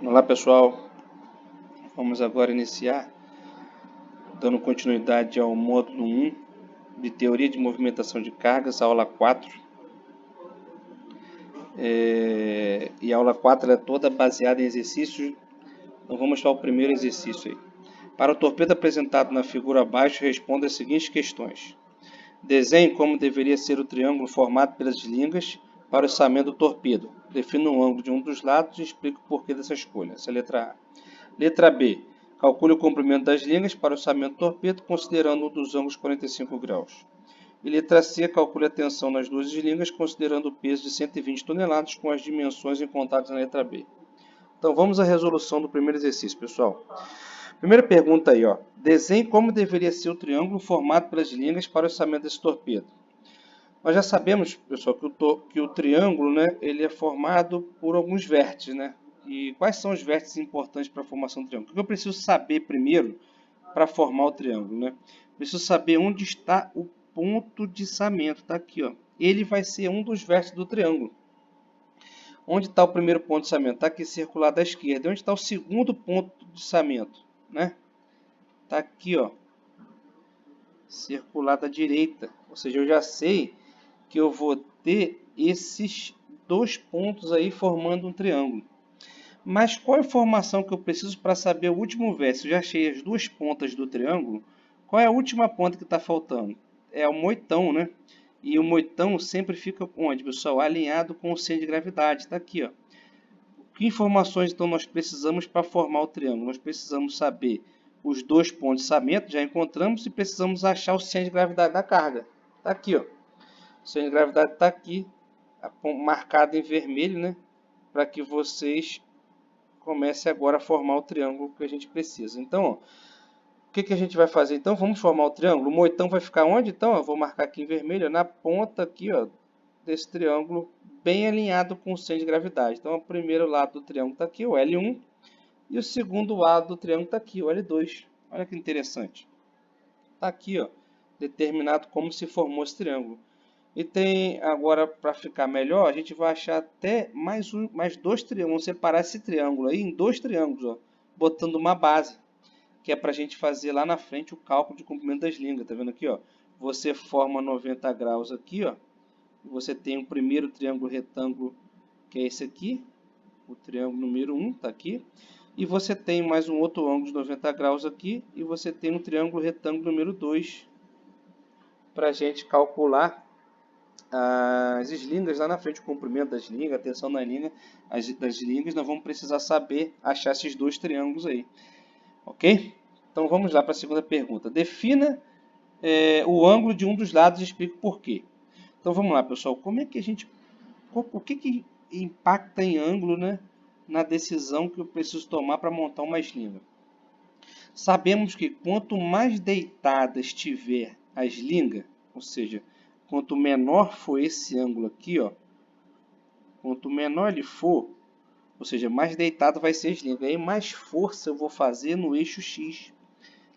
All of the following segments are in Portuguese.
Olá pessoal, vamos agora iniciar dando continuidade ao módulo 1 de Teoria de Movimentação de Cargas, aula 4. E a aula 4 é toda baseada em exercícios, então vamos para o primeiro exercício aí. Para o torpedo apresentado na figura abaixo, responda as seguintes questões. Desenhe como deveria ser o triângulo formado pelas lingas para o içamento do torpedo. Defina o ângulo de um dos lados e explique o porquê dessa escolha. Essa é a letra A. Letra B. Calcule o comprimento das linhas para o içamento do torpedo, considerando um dos ângulos 45 graus. E letra C. Calcule a tensão nas duas linhas, considerando o peso de 120 toneladas com as dimensões encontradas na letra B. Então vamos à resolução do primeiro exercício, pessoal. Primeira pergunta aí, ó. Desenhe como deveria ser o triângulo formado pelas linhas para o içamento desse torpedo. Nós já sabemos, pessoal, que o triângulo, né, ele é formado por alguns vértices, né? E quais são os vértices importantes para a formação do triângulo? O que eu preciso saber primeiro para formar o triângulo, né? Preciso saber onde está o ponto de içamento. Está aqui, ó. Ele vai ser um dos vértices do triângulo. Onde está o primeiro ponto de içamento? Está aqui circulado à esquerda. Onde está o segundo ponto de içamento? Né? Está aqui, ó, circulado à direita. Ou seja, eu já sei que eu vou ter esses dois pontos aí formando um triângulo. Mas qual a informação que eu preciso para saber o último vértice? Eu já achei as duas pontas do triângulo. Qual é a última ponta que está faltando? É o moitão, né? E o moitão sempre fica onde, pessoal? Alinhado com o centro de gravidade. Está aqui, ó. Que informações então nós precisamos para formar o triângulo? Nós precisamos saber os dois pontos de içamento, já encontramos, e precisamos achar o centro de gravidade da carga. Está aqui, ó. O centro de gravidade está aqui, marcado em vermelho, né? Para que vocês comecem agora a formar o triângulo que a gente precisa. Então, ó, o que a gente vai fazer? Então, vamos formar o triângulo. O moitão vai ficar onde? Então, eu vou marcar aqui em vermelho, na ponta aqui, ó, desse triângulo, bem alinhado com o centro de gravidade. Então, o primeiro lado do triângulo está aqui, o L1, e o segundo lado do triângulo está aqui, o L2. Olha que interessante. Está aqui, ó, determinado como se formou esse triângulo. E tem, agora, para ficar melhor, a gente vai achar até mais dois triângulos. Vamos separar esse triângulo aí em dois triângulos, ó, botando uma base, que é para a gente fazer lá na frente o cálculo de comprimento das lingas. Tá vendo aqui, ó? Você forma 90 graus aqui, ó. Você tem o primeiro triângulo retângulo, que é esse aqui, o triângulo número 1, tá aqui. E você tem mais um outro ângulo de 90 graus aqui, e você tem um triângulo retângulo número 2, para a gente calcular as lingas lá na frente, o comprimento das lingas, a tensão na linha, das lingas. Nós vamos precisar saber achar esses dois triângulos aí, ok? Então vamos lá para a segunda pergunta. Defina o ângulo de um dos lados e explique por quê. Então vamos lá, pessoal. Como é que a gente, o que impacta em ângulo, né, na decisão que eu preciso tomar para montar uma slinga? Sabemos que quanto mais deitada estiver a slinga, ou seja, quanto menor for esse ângulo aqui, ó, quanto menor ele for, ou seja, mais deitado vai ser a slinga, aí mais força eu vou fazer no eixo X.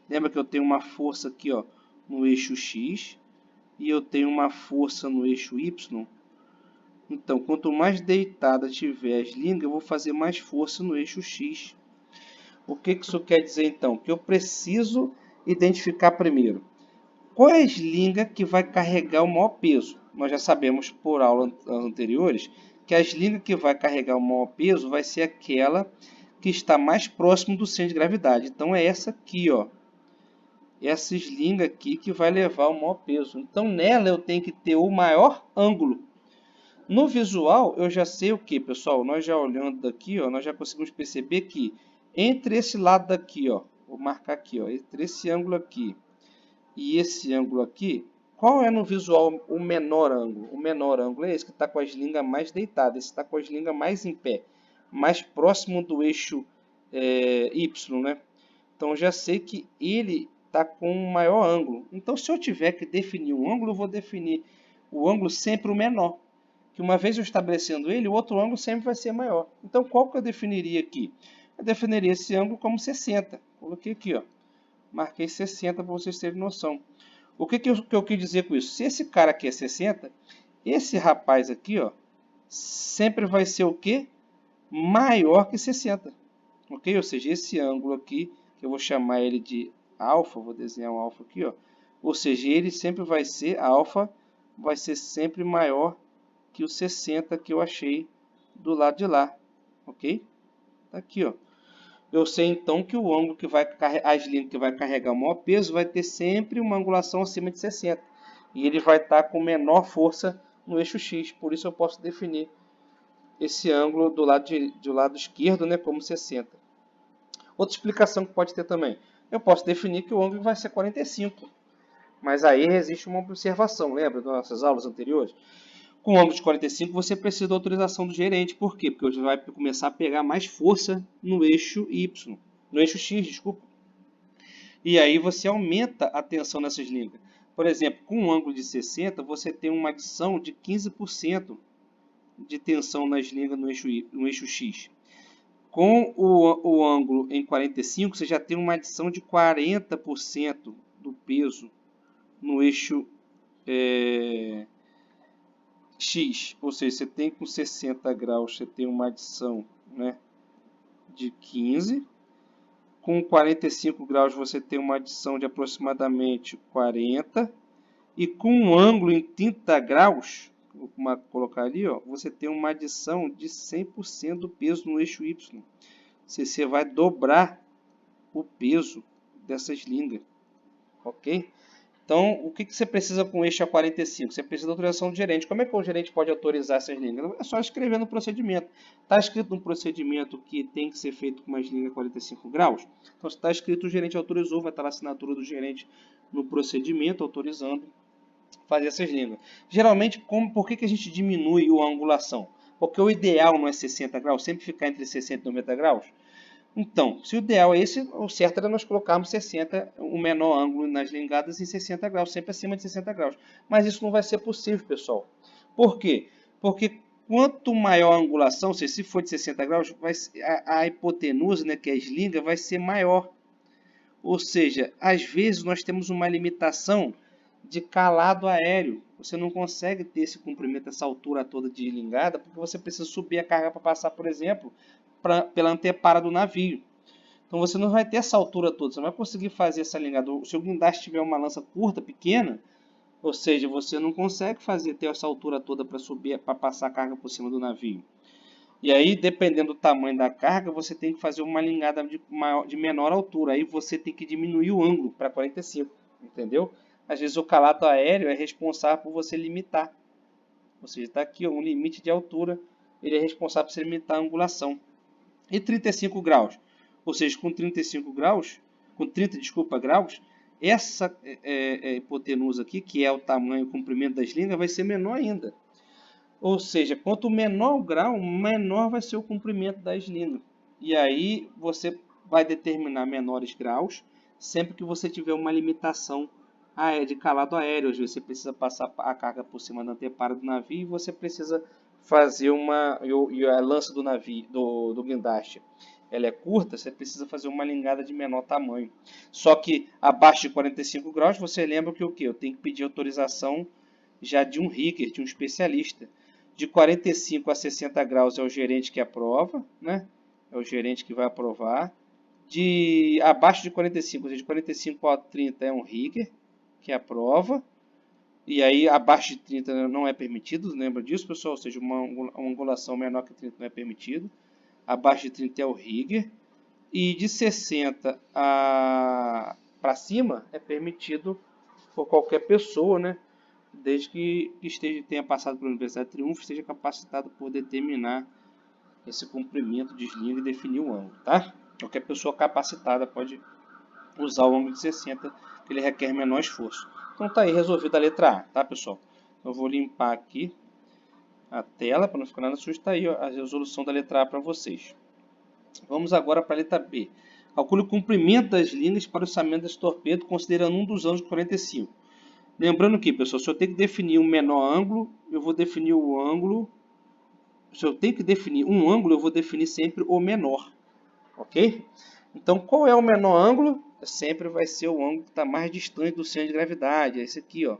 Lembra que eu tenho uma força aqui, ó, no eixo X, e eu tenho uma força no eixo Y. Então, quanto mais deitada tiver a slinga, eu vou fazer mais força no eixo X. O que isso quer dizer, então? Que eu preciso identificar primeiro qual é a slinga que vai carregar o maior peso. Nós já sabemos por aulas anteriores que a slinga que vai carregar o maior peso vai ser aquela que está mais próximo do centro de gravidade. Então, é essa aqui, ó. Essa slinga aqui que vai levar o maior peso. Então, nela eu tenho que ter o maior ângulo. No visual, eu já sei o que, pessoal? Nós já olhando daqui, ó, nós já conseguimos perceber que entre esse lado daqui, ó, vou marcar aqui, ó, entre esse ângulo aqui e esse ângulo aqui, qual é no visual o menor ângulo? O menor ângulo é esse que está com a slinga mais deitada, esse está com a slinga mais em pé, mais próximo do eixo Y, né? Então, eu já sei que ele está com um maior ângulo. Então, se eu tiver que definir um ângulo, eu vou definir o ângulo sempre o menor. Que uma vez eu estabelecendo ele, o outro ângulo sempre vai ser maior. Então, qual que eu definiria aqui? Eu definiria esse ângulo como 60. Coloquei aqui, ó. Marquei 60 para vocês terem noção. O que eu quis dizer com isso? Se esse cara aqui é 60, esse rapaz aqui, ó, sempre vai ser o quê? Maior que 60. ok? Ou seja, esse ângulo aqui, que eu vou chamar ele de alfa, vou desenhar um alfa aqui, ó. Ou seja, ele sempre vai ser, alfa vai ser sempre maior que o 60 que eu achei do lado de lá, ok? Tá aqui, ó. Eu sei então que o ângulo que vai as linhas que vai carregar o maior peso vai ter sempre uma angulação acima de 60. E ele vai estar com menor força no eixo X. Por isso eu posso definir esse ângulo do lado esquerdo, né, como 60. Outra explicação que pode ter também. Eu posso definir que o ângulo vai ser 45. Mas aí existe uma observação, lembra das nossas aulas anteriores? Com o ângulo de 45 você precisa da autorização do gerente. Por quê? Porque você vai começar a pegar mais força no eixo Y. No eixo X, desculpa. E aí você aumenta a tensão nessas linhas. Por exemplo, com um ângulo de 60, você tem uma adição de 15% de tensão nas linhas no eixo X. Com o ângulo em 45, você já tem uma adição de 40% do peso no eixo X. Ou seja, você tem com 60 graus, você tem uma adição, né, de 15. Com 45 graus, você tem uma adição de aproximadamente 40. E com um ângulo em 30 graus, vou colocar ali, ó, você tem uma adição de 100% do peso no eixo Y. Você vai dobrar o peso dessas lingas, ok? Então, o que você precisa com o eixo A45? Você precisa da autorização do gerente. Como é que o gerente pode autorizar essas lingas? É só escrever no procedimento. Está escrito no procedimento que tem que ser feito com umas linhas 45 graus? Então, se está escrito, o gerente autorizou, vai estar a assinatura do gerente no procedimento, autorizando fazer essas linhas. Geralmente, por que a gente diminui a angulação? Porque o ideal não é 60 graus, sempre ficar entre 60 e 90 graus. Então, se o ideal é esse, o certo era nós colocarmos 60, o menor ângulo nas lingadas em 60 graus, sempre acima de 60 graus. Mas isso não vai ser possível, pessoal. Por quê? Porque quanto maior a angulação, se for de 60 graus, a hipotenusa, né, que é a eslinga, vai ser maior. Ou seja, às vezes nós temos uma limitação de calado aéreo. Você não consegue ter esse comprimento, essa altura toda de lingada, porque você precisa subir a carga para passar, por exemplo, pela antepara do navio. Então você não vai ter essa altura toda, você não vai conseguir fazer essa lingada. Se o guindaste tiver uma lança curta, pequena, ou seja, você não consegue ter essa altura toda para subir, para passar a carga por cima do navio. E aí, dependendo do tamanho da carga, você tem que fazer uma lingada de menor altura. Aí você tem que diminuir o ângulo para 45, entendeu? Às vezes o calado aéreo é responsável por você limitar. Ou seja, está aqui um limite de altura, ele é responsável por você limitar a angulação. E 35 graus, ou seja, com 35 graus, com 30, graus, essa hipotenusa aqui, que é o tamanho, o comprimento das linhas, vai ser menor ainda. Ou seja, quanto menor o grau, menor vai ser o comprimento das linhas. E aí você vai determinar menores graus sempre que você tiver uma limitação de calado aéreo. Às vezes você precisa passar a carga por cima da antepara do navio e você precisa fazer e a lança do navio, do guindaste, ela é curta, você precisa fazer uma lingada de menor tamanho. Só que abaixo de 45 graus, você lembra que o quê? Eu tenho que pedir autorização já de um rigger, de um especialista. De 45 a 60 graus é o gerente que aprova, né? É o gerente que vai aprovar. Abaixo de 45, ou seja, de 45 a 30 é um rigger que aprova. E aí, abaixo de 30 não é permitido, lembra disso, pessoal? Ou seja, uma angulação menor que 30 não é permitido. Abaixo de 30 é o rigger. E de 60 para cima é permitido por qualquer pessoa, né? Desde que tenha passado pela Universidade de Triunfo, esteja capacitado por determinar esse comprimento de linha e definir o ângulo, tá? Qualquer pessoa capacitada pode usar o ângulo de 60, que ele requer menor esforço. Então tá aí resolvida a letra A, tá, pessoal? Eu vou limpar aqui a tela para não ficar nada sujo. Tá aí a resolução da letra A para vocês. Vamos agora para a letra B. Calcule o comprimento das linhas para o içamento desse torpedo, considerando um dos ângulos de 45. Lembrando que, pessoal, se eu tenho que definir um menor ângulo, eu vou definir o ângulo. Se eu tenho que definir um ângulo, eu vou definir sempre o menor. Ok? Então, qual é o menor ângulo? Sempre vai ser o ângulo que está mais distante do centro de gravidade. É esse aqui, ó.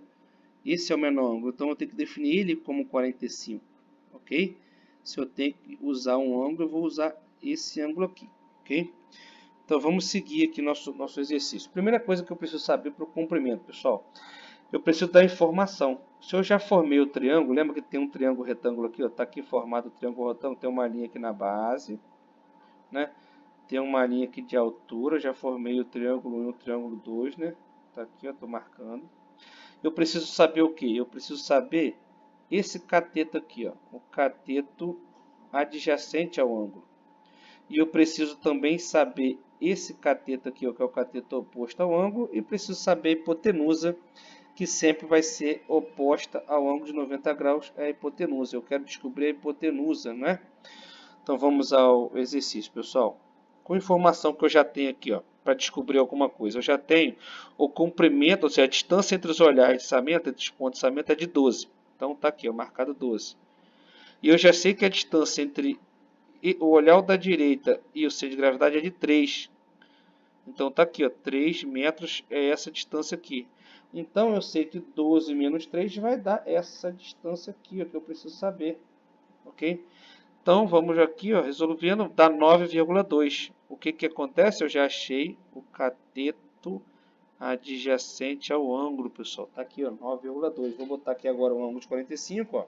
Esse é o menor ângulo. Então, eu tenho que definir ele como 45. Ok? Se eu tenho que usar um ângulo, eu vou usar esse ângulo aqui. ok? Então vamos seguir aqui nosso exercício. Primeira coisa que eu preciso saber para o comprimento, pessoal, eu preciso da informação. Se eu já formei o triângulo, lembra que tem um triângulo retângulo aqui, está aqui formado o triângulo retângulo, tem uma linha aqui na base, né? Tem uma linha aqui de altura, já formei o triângulo 1 e o triângulo 2, né? Está aqui, estou marcando. Eu preciso saber o que? Eu preciso saber esse cateto aqui, ó, o cateto adjacente ao ângulo. E eu preciso também saber esse cateto aqui, ó, que é o cateto oposto ao ângulo, e preciso saber a hipotenusa, que sempre vai ser oposta ao ângulo de 90 graus, é a hipotenusa. Eu quero descobrir a hipotenusa, né? Então vamos ao exercício, pessoal. Com a informação que eu já tenho aqui, ó, para descobrir alguma coisa, eu já tenho o comprimento, ou seja, a distância entre os olhares de içamento, entre os pontos de içamento é de 12. Então está aqui, ó, marcado 12. E eu já sei que a distância entre o olhar da direita e o centro de gravidade é de 3. Então está aqui, ó, 3 metros é essa distância aqui. Então eu sei que 12 menos 3 vai dar essa distância aqui, ó, que eu preciso saber. Ok? Então vamos aqui, ó, resolvendo, dá 9,2. O que acontece? Eu já achei o cateto adjacente ao ângulo, pessoal. Está aqui, ó, 9,2. Vou botar aqui agora o ângulo de 45, ó.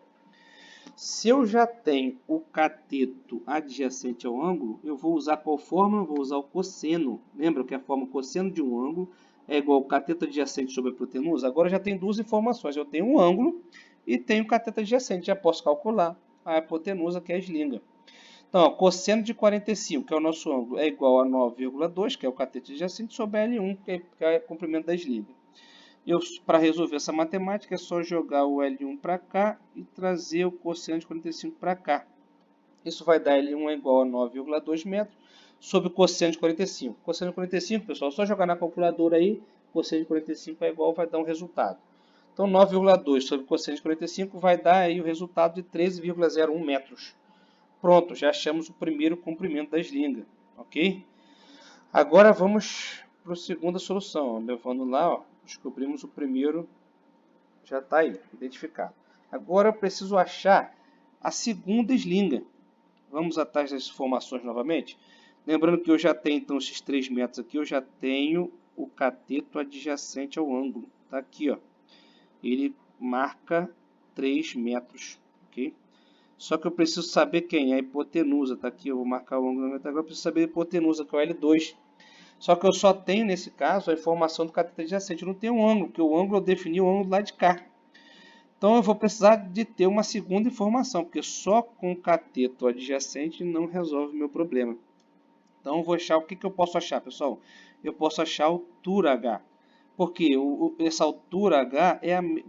Se eu já tenho o cateto adjacente ao ângulo, eu vou usar qual fórmula? Vou usar o cosseno. Lembra que a fórmula cosseno de um ângulo é igual ao cateto adjacente sobre a hipotenusa? Agora já tem duas informações. Eu tenho um ângulo e tenho o cateto adjacente. Já posso calcular a hipotenusa, que é a eslinga. Então, ó, cosseno de 45, que é o nosso ângulo, é igual a 9,2, que é o cateto adjacente, sobre L1, que é o comprimento da eslinga. Para resolver essa matemática, é só jogar o L1 para cá e trazer o cosseno de 45 para cá. Isso vai dar L1 é igual a 9,2 metros sobre o cosseno de 45. Cosseno de 45, pessoal, só jogar na calculadora aí, cosseno de 45 é igual, vai dar um resultado. Então, 9,2 sobre cosseno de 45 vai dar aí o resultado de 13,01 metros. Pronto, já achamos o primeiro comprimento da eslinga, ok? Agora vamos para a segunda solução, ó. Levando lá, ó, descobrimos o primeiro, já está aí, identificado. Agora eu preciso achar a segunda eslinga. Vamos atrás das informações novamente. Lembrando que eu já tenho, então, esses 3 metros aqui, eu já tenho o cateto adjacente ao ângulo. Está aqui, ó. Ele marca 3 metros, ok? Só que eu preciso saber quem é a hipotenusa. Está aqui, eu vou marcar o ângulo 90 graus, eu preciso saber a hipotenusa, que é o L2. Só que eu só tenho, nesse caso, a informação do cateto adjacente. Eu não tenho um ângulo, porque o ângulo eu defini o ângulo lá de cá. Então eu vou precisar de ter uma segunda informação, porque só com o cateto adjacente não resolve o meu problema. Então eu vou achar, o que eu posso achar, pessoal? Eu posso achar a altura H. Porque essa altura H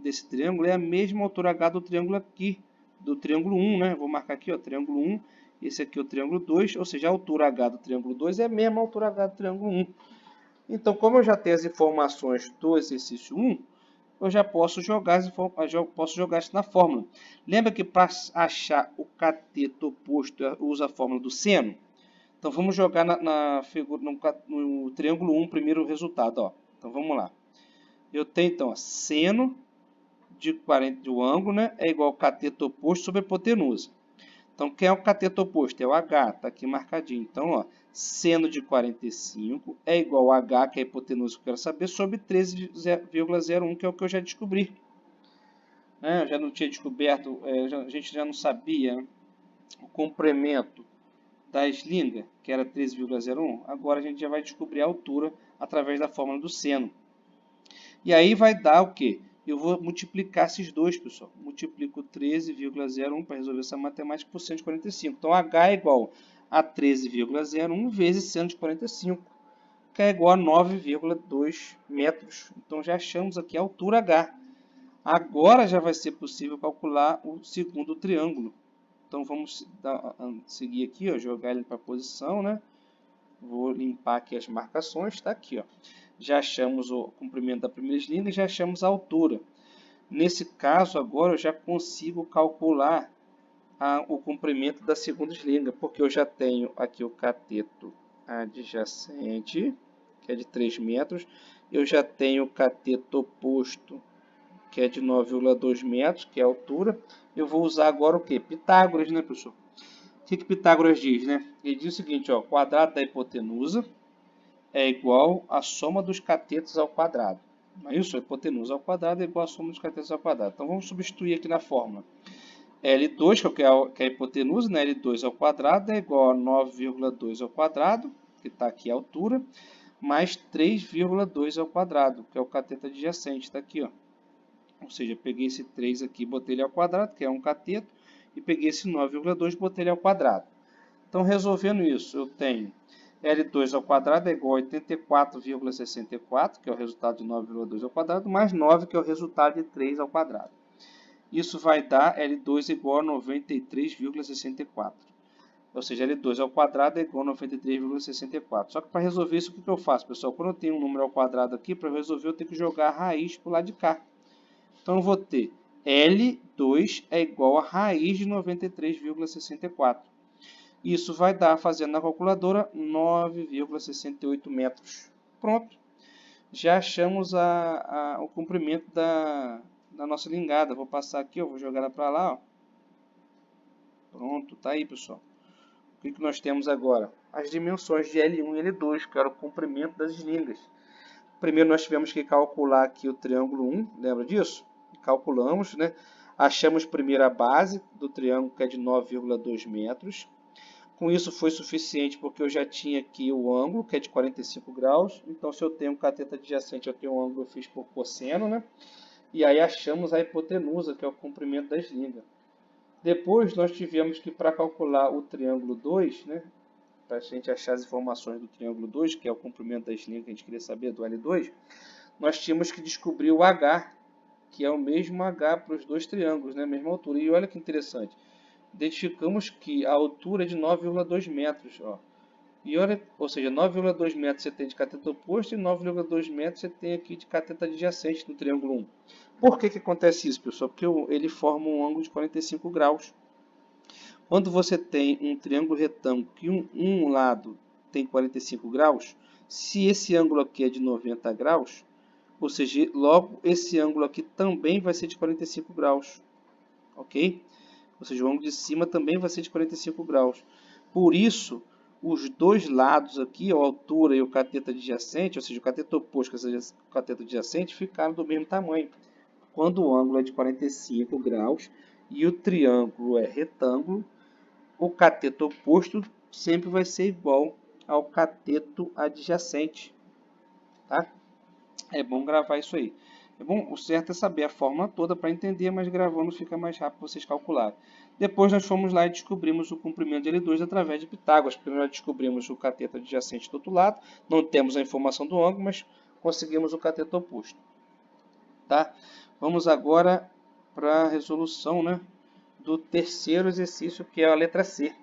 desse triângulo é a mesma altura H do triângulo aqui, do triângulo 1, né? Vou marcar aqui, ó, triângulo 1. Esse aqui é o triângulo 2, ou seja, a altura H do triângulo 2 é a mesma altura H do triângulo 1. Então, como eu já tenho as informações do exercício 1, eu já posso jogar isso na fórmula. Lembra que para achar o cateto oposto, eu uso a fórmula do seno? Então, vamos jogar no triângulo 1 primeiro o resultado. Ó. Então, vamos lá. Eu tenho, então, ó, seno de 40 do ângulo, né, é igual ao cateto oposto sobre a hipotenusa. Então, quem é o cateto oposto? É o H, está aqui marcadinho. Então, ó, seno de 45 é igual a H, que é a hipotenusa que eu quero saber, sobre 13,01, que é o que eu já descobri. Eu já não tinha descoberto, a gente já não sabia, né, o comprimento da eslinga, que era 13,01. Agora a gente já vai descobrir a altura através da fórmula do seno. E aí vai dar o quê? Eu vou multiplicar esses dois, pessoal. Multiplico 13,01 para resolver essa matemática por 145. Então, H é igual a 13,01 vezes 145, que é igual a 9,2 metros. Então, já achamos aqui a altura H. Agora já vai ser possível calcular o segundo triângulo. Então, vamos seguir aqui, ó, jogar ele para a posição, né? Vou limpar aqui as marcações, está aqui, ó. Já achamos o comprimento da primeira eslinga e já achamos a altura. Nesse caso, agora eu já consigo calcular o comprimento da segunda eslinga, porque eu já tenho aqui o cateto adjacente, que é de 3 metros. Eu já tenho o cateto oposto, que é de 9,2 metros, que é a altura. Eu vou usar agora o quê? Pitágoras, né, pessoal? que Pitágoras diz, né? Ele diz o seguinte, ó, o quadrado da hipotenusa é igual à soma dos catetos ao quadrado. Não é isso? A hipotenusa ao quadrado é igual à soma dos catetos ao quadrado. Então vamos substituir aqui na fórmula. L2, que é a hipotenusa, né? L2 ao quadrado é igual a 9,2 ao quadrado, que está aqui a altura, mais 3,2 ao quadrado, que é o cateto adjacente, está aqui, ó. Ou seja, peguei esse 3 aqui, botei ele ao quadrado, que é um cateto, e peguei esse 9,2 e botei ele ao quadrado. Então, resolvendo isso, eu tenho L2 ao quadrado é igual a 84,64, que é o resultado de 9,2 ao quadrado, mais 9, que é o resultado de 3 ao quadrado. Isso vai dar L2 igual a 93,64. Ou seja, L2 ao quadrado é igual a 93,64. Só que para resolver isso, o que eu faço, pessoal? Quando eu tenho um número ao quadrado aqui, para resolver eu tenho que jogar a raiz para o lado de cá. Então, eu vou ter L2 é igual a raiz de 93,64. Isso vai dar, fazendo na calculadora, 9,68 metros. Pronto. Já achamos o comprimento da nossa lingada. Vou passar aqui, vou jogar ela para lá. Ó. Pronto, tá aí, pessoal. O que nós temos agora? As dimensões de L1 e L2, que era o comprimento das lingas. Primeiro nós tivemos que calcular aqui o triângulo 1, lembra disso? Calculamos, né? Achamos primeiro a base do triângulo, que é de 9,2 metros. Com isso foi suficiente, porque eu já tinha aqui o ângulo, que é de 45 graus. Então, se eu tenho um cateto adjacente, eu tenho um ângulo, eu fiz por cosseno, né? E aí achamos a hipotenusa, que é o comprimento das lingas. Depois, nós tivemos que, para calcular o triângulo 2, né? Para a gente achar as informações do triângulo 2, que é o comprimento das linhas que a gente queria saber, do L2, nós tínhamos que descobrir o H, que é o mesmo H para os dois triângulos, né? A mesma altura. E olha que interessante. Identificamos que a altura é de 9,2 metros. Ó. E olha, ou seja, 9,2 metros você tem de cateto oposto e 9,2 metros você tem aqui de cateto adjacente do triângulo 1. Por que acontece isso, pessoal? Porque ele forma um ângulo de 45 graus. Quando você tem um triângulo retângulo que um lado tem 45 graus, se esse ângulo aqui é de 90 graus, ou seja, logo esse ângulo aqui também vai ser de 45 graus. Ok? Ou seja, o ângulo de cima também vai ser de 45 graus. Por isso, os dois lados aqui, a altura e o cateto adjacente, ou seja, o cateto oposto e o cateto adjacente, ficaram do mesmo tamanho. Quando o ângulo é de 45 graus e o triângulo é retângulo, o cateto oposto sempre vai ser igual ao cateto adjacente. Tá? É bom gravar isso aí. É bom, o certo é saber a fórmula toda para entender, mas gravando fica mais rápido vocês calcularem. Depois nós fomos lá e descobrimos o comprimento de L2 através de Pitágoras. Primeiro nós descobrimos o cateto adjacente do outro lado. Não temos a informação do ângulo, mas conseguimos o cateto oposto. Tá? Vamos agora para a resolução, né, do terceiro exercício, que é a letra C.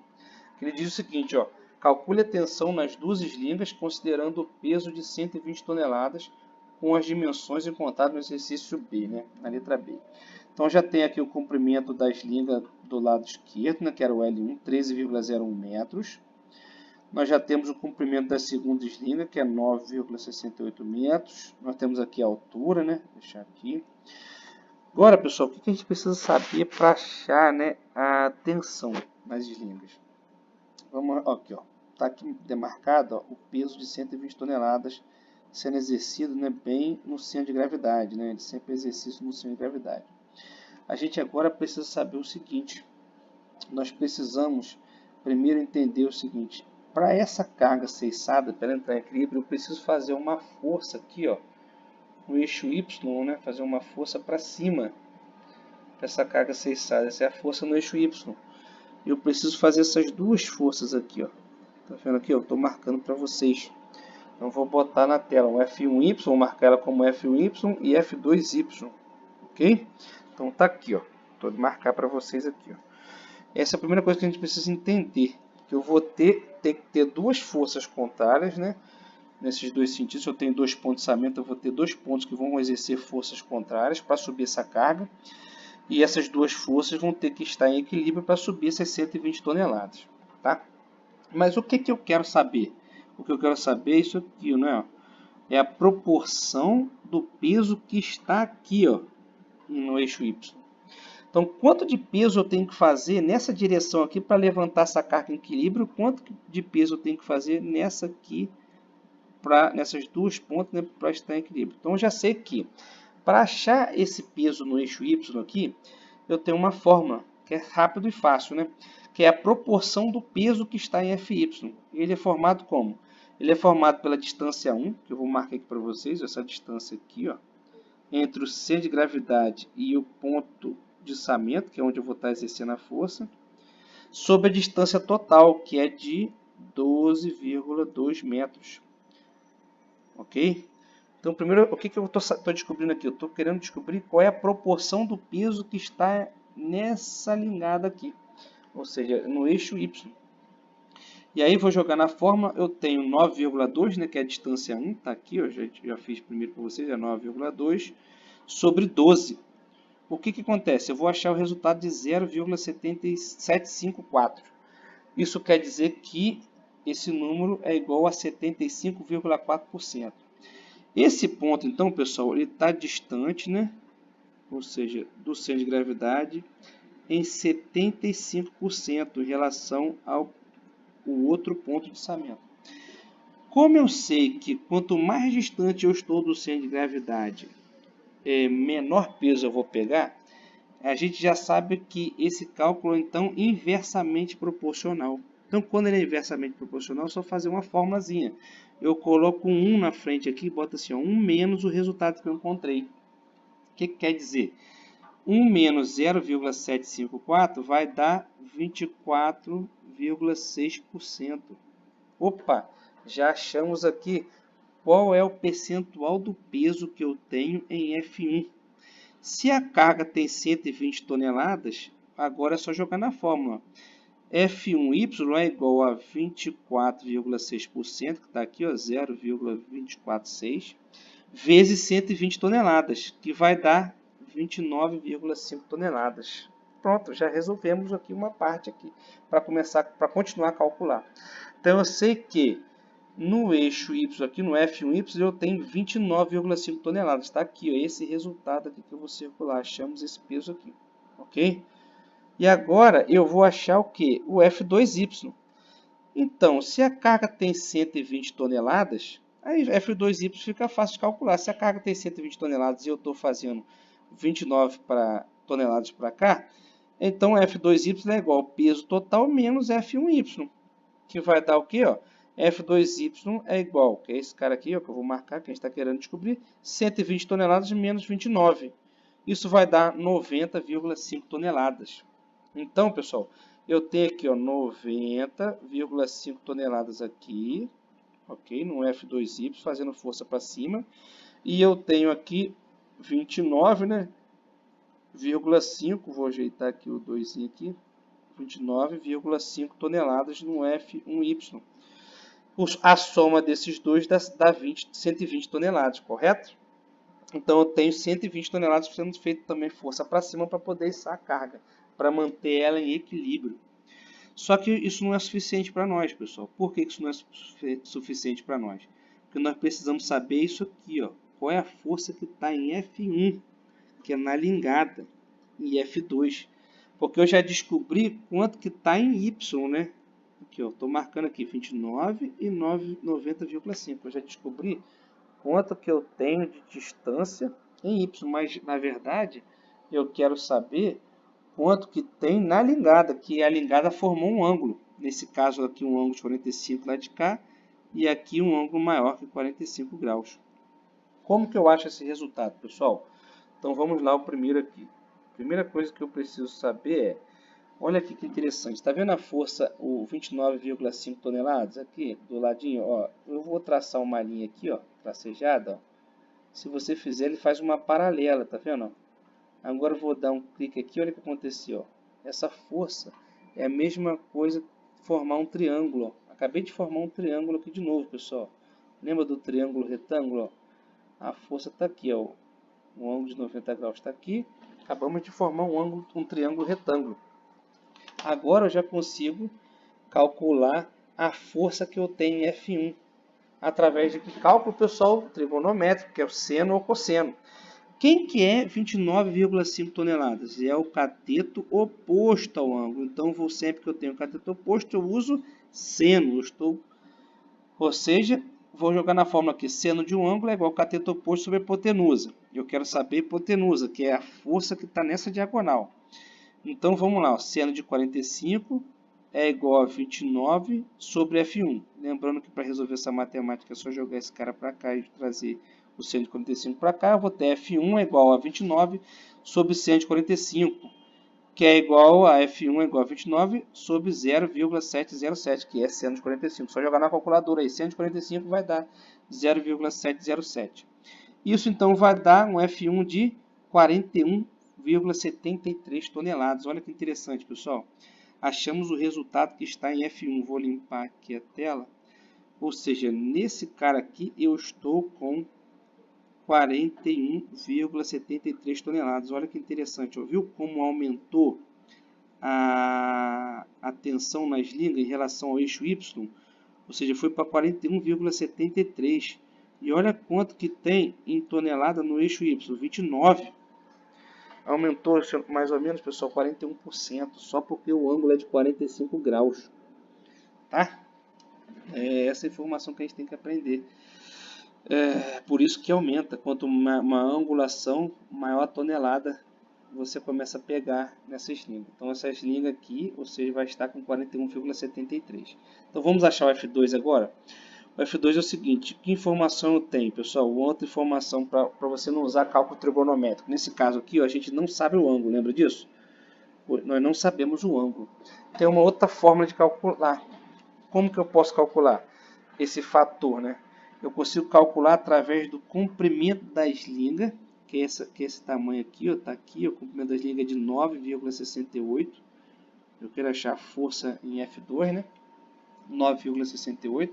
Ele diz o seguinte, ó, calcule a tensão nas duas lingas considerando o peso de 120 toneladas com as dimensões encontradas no exercício B, né, na letra B. Então já tem aqui o comprimento das lingas do lado esquerdo, né, que era o L1, 13,01 metros. Nós já temos o comprimento da segunda linga, que é 9,68 metros. Nós temos aqui a altura, né, vou deixar aqui. Agora, pessoal, o que a gente precisa saber para achar, né, a tensão nas lingas? Vamos aqui, ó. Está aqui demarcado, ó, o peso de 120 toneladas sendo exercido, né, bem no centro de gravidade, né? Ele sempre exercício no centro de gravidade. A gente agora precisa saber o seguinte. Nós precisamos primeiro entender o seguinte. Para essa carga ser içada, para entrar em equilíbrio, eu preciso fazer uma força aqui, ó, no eixo Y, né? Fazer uma força para cima para essa carga ser içada. Essa é a força no eixo Y. Eu preciso fazer essas duas forças aqui, ó. Tá vendo aqui? Eu estou marcando para vocês. Então vou botar na tela um F1Y, vou marcar ela como F1Y e F2Y, ok? Então tá aqui, ó. Vou marcar para vocês aqui, ó. Essa é a primeira coisa que a gente precisa entender, que eu vou ter que ter duas forças contrárias, né? Nesses dois sentidos, se eu tenho dois pontos de içamento, eu vou ter dois pontos que vão exercer forças contrárias para subir essa carga. E essas duas forças vão ter que estar em equilíbrio para subir essas 120 toneladas, tá? Mas o que eu quero saber? O que eu quero saber é isso aqui, né? É a proporção do peso que está aqui, ó, no eixo Y. Então, quanto de peso eu tenho que fazer nessa direção aqui para levantar essa carga em equilíbrio? Quanto de peso eu tenho que fazer nessa aqui, nessas duas pontas, né, para estar em equilíbrio? Então, eu já sei que para achar esse peso no eixo Y aqui, eu tenho uma fórmula que é rápido e fácil, né? Que é a proporção do peso que está em Fy. Ele é formado como? Ele é formado pela distância 1, que eu vou marcar aqui para vocês, essa distância aqui, ó, entre o centro de gravidade e o ponto de içamento, que é onde eu vou estar exercendo a força, sobre a distância total, que é de 12,2 metros. Ok? Então, primeiro, o que eu estou descobrindo aqui? Eu estou querendo descobrir qual é a proporção do peso que está nessa ligada aqui, ou seja, no eixo Y. E aí, vou jogar na fórmula, eu tenho 9,2, né, que é a distância 1, está aqui, eu já fiz primeiro para vocês, é 9,2, sobre 12. O que acontece? Eu vou achar o resultado de 0,7754. Isso quer dizer que esse número é igual a 75,4%. Esse ponto, então, pessoal, ele está distante, né? Ou seja, do centro de gravidade em 75% em relação ao outro ponto de içamento. Como eu sei que quanto mais distante eu estou do centro de gravidade, menor peso eu vou pegar, a gente já sabe que esse cálculo é, então, inversamente proporcional. Então, quando ele é inversamente proporcional, é só fazer uma formulazinha. Eu coloco um 1 na frente aqui, boto assim, ó, 1 menos o resultado que eu encontrei. O que quer dizer? 1 menos 0,754 vai dar 24,6%. Opa, já achamos aqui qual é o percentual do peso que eu tenho em F1. Se a carga tem 120 toneladas, agora é só jogar na fórmula. F1Y é igual a 24,6%, que está aqui, 0,246, vezes 120 toneladas, que vai dar 29,5 toneladas. Pronto, já resolvemos aqui uma parte aqui para continuar a calcular. Então eu sei que no eixo Y, aqui no F1Y, eu tenho 29,5 toneladas. Está aqui, ó, esse resultado aqui que eu vou circular. Achamos esse peso aqui, ok? E agora eu vou achar o que? O F2Y. Então, se a carga tem 120 toneladas, aí F2Y fica fácil de calcular. Se a carga tem 120 toneladas e eu estou fazendo 29 toneladas para cá, então F2Y é igual ao peso total menos F1Y, que vai dar o quê? Ó? F2Y é igual, que é esse cara aqui, ó, que eu vou marcar, que a gente está querendo descobrir, 120 toneladas menos 29. Isso vai dar 90,5 toneladas. Então, pessoal, eu tenho aqui 90,5 toneladas aqui, ok? No F2Y, fazendo força para cima. E eu tenho aqui 29, né? 0,5, vou ajeitar aqui o 2 aqui, 29,5 toneladas no F1Y. A soma desses dois dá 120 toneladas, correto? Então eu tenho 120 toneladas sendo feito também força para cima para poder içar a carga, para manter ela em equilíbrio. Só que isso não é suficiente para nós, pessoal. Por que isso não é suficiente para nós? Porque nós precisamos saber isso aqui, ó. Qual é a força que está em F1, que é na lingada, e F2. Porque eu já descobri quanto que está em Y, né? Aqui, ó, estou marcando aqui 29 e 90,5. Eu já descobri quanto que eu tenho de distância em Y, mas na verdade eu quero saber quanto que tem na lingada, que a lingada formou um ângulo. Nesse caso aqui um ângulo de 45 lá de cá e aqui um ângulo maior que 45 graus. Como que eu acho esse resultado, pessoal? Então vamos lá o primeiro aqui. A primeira coisa que eu preciso saber é, olha aqui que interessante, está vendo a força, o 29,5 toneladas aqui do ladinho? Ó, eu vou traçar uma linha aqui, ó, tracejada. Ó. Se você fizer, ele faz uma paralela, tá vendo? Agora eu vou dar um clique aqui, olha o que aconteceu. Ó. Essa força é a mesma coisa que formar um triângulo. Ó. Acabei de formar um triângulo aqui de novo, pessoal. Lembra do triângulo retângulo? Ó? A força está aqui, ó. Um ângulo de 90 graus está aqui. Acabamos de formar um triângulo retângulo. Agora eu já consigo calcular a força que eu tenho em F1. Através de que cálculo, pessoal? Trigonométrico, que é o seno ou cosseno. Quem que é 29,5 toneladas? É o cateto oposto ao ângulo. Então, sempre que eu tenho cateto oposto, eu uso seno. Ou seja, vou jogar na fórmula aqui. Seno de um ângulo é igual ao cateto oposto sobre a hipotenusa. Eu quero saber a hipotenusa, que é a força que está nessa diagonal. Então, vamos lá. Seno de 45 é igual a 29 sobre F1. Lembrando que para resolver essa matemática é só jogar esse cara para cá e trazer o seno de 45 para cá. Eu vou ter F1 é igual a 29 sobre seno de 45, que é igual a F1 é igual a 29 sobre 0,707, que é seno de 45. Só jogar na calculadora aí, seno de 45 vai dar 0,707. Isso então vai dar um F1 de 41,73 toneladas. Olha que interessante, pessoal. Achamos o resultado que está em F1. Vou limpar aqui a tela. Ou seja, nesse cara aqui eu estou com 41,73 toneladas. Olha que interessante. Viu como aumentou a tensão nas lingas em relação ao eixo Y? Ou seja, foi para 41,73. E olha quanto que tem em tonelada no eixo Y. 29. Aumentou mais ou menos, pessoal, 41%. Só porque o ângulo é de 45 graus. Tá? É essa informação que a gente tem que aprender. Por isso que aumenta. Quanto uma angulação, maior a tonelada você começa a pegar nessas lingas. Então essas lingas aqui, você vai estar com 41,73. Então vamos achar o F2 agora. O F2 é o seguinte, que informação eu tenho, pessoal? Outra informação para você não usar cálculo trigonométrico. Nesse caso aqui, ó, a gente não sabe o ângulo, lembra disso? Nós não sabemos o ângulo. Tem uma outra forma de calcular. Como que eu posso calcular esse fator, né? Eu consigo calcular através do comprimento das lingas, que é esse tamanho aqui, ó, tá aqui, o comprimento das lingas é de 9,68. Eu quero achar a força em F2, né? 9,68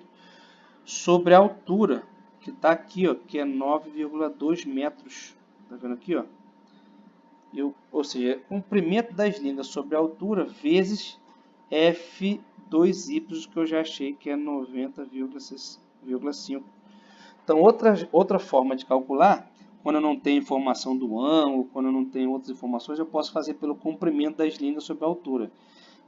sobre a altura, que está aqui, ó, que é 9,2 metros. Tá vendo aqui, ó? Ou seja, comprimento das lingas sobre a altura vezes F2Y, que eu já achei que é 90,5. Então, outra forma de calcular, quando eu não tenho informação do ângulo, quando eu não tenho outras informações, eu posso fazer pelo comprimento das lingas sobre a altura.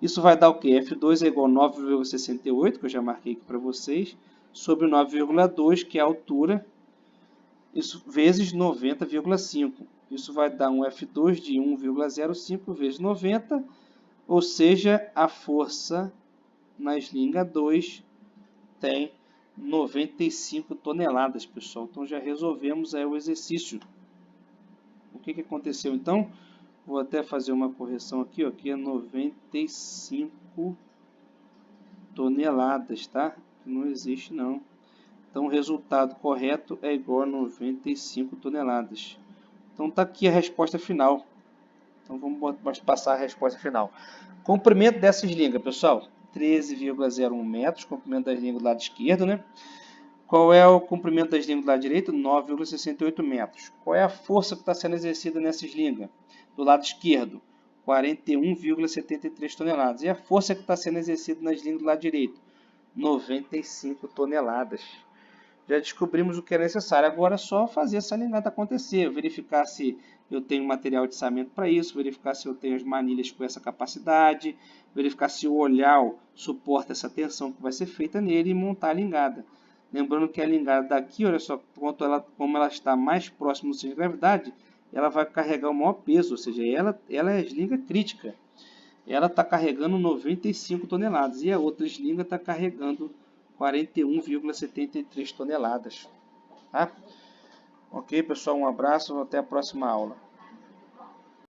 Isso vai dar o quê? F2 é igual a 9,68, que eu já marquei aqui para vocês, sobre 9,2, que é a altura, isso vezes 90,5. Isso vai dar um F2 de 1,05 vezes 90, ou seja, a força nas lingas 2 tem 95 toneladas, pessoal. Então já resolvemos aí o exercício. O que aconteceu então? Vou até fazer uma correção aqui, ó, que é 95 toneladas, tá? Não existe não. Então o resultado correto é igual a 95 toneladas. Então tá aqui a resposta final. Então vamos passar a resposta final. Comprimento dessas lingas, pessoal, 13,01 metros, comprimento das lingas do lado esquerdo, né? Qual é o comprimento das lingas do lado direito? 9,68 metros. Qual é a força que está sendo exercida nessas lingas? Do lado esquerdo, 41,73 toneladas. E a força que está sendo exercida nas lingas do lado direito? 95 toneladas. Já descobrimos o que é necessário. Agora é só fazer essa alinhada acontecer. Verificar se eu tenho material de içamento para isso. Verificar se eu tenho as manilhas com essa capacidade. Verificar se o olhar suporta essa tensão que vai ser feita nele e montar a lingada. Lembrando que a lingada daqui, olha só, como ela está mais próxima do centro de gravidade, ela vai carregar o maior peso, ou seja, ela é a slinga crítica. Ela está carregando 95 toneladas e a outra slinga está carregando 41,73 toneladas. Tá? Ok, pessoal, um abraço, até a próxima aula.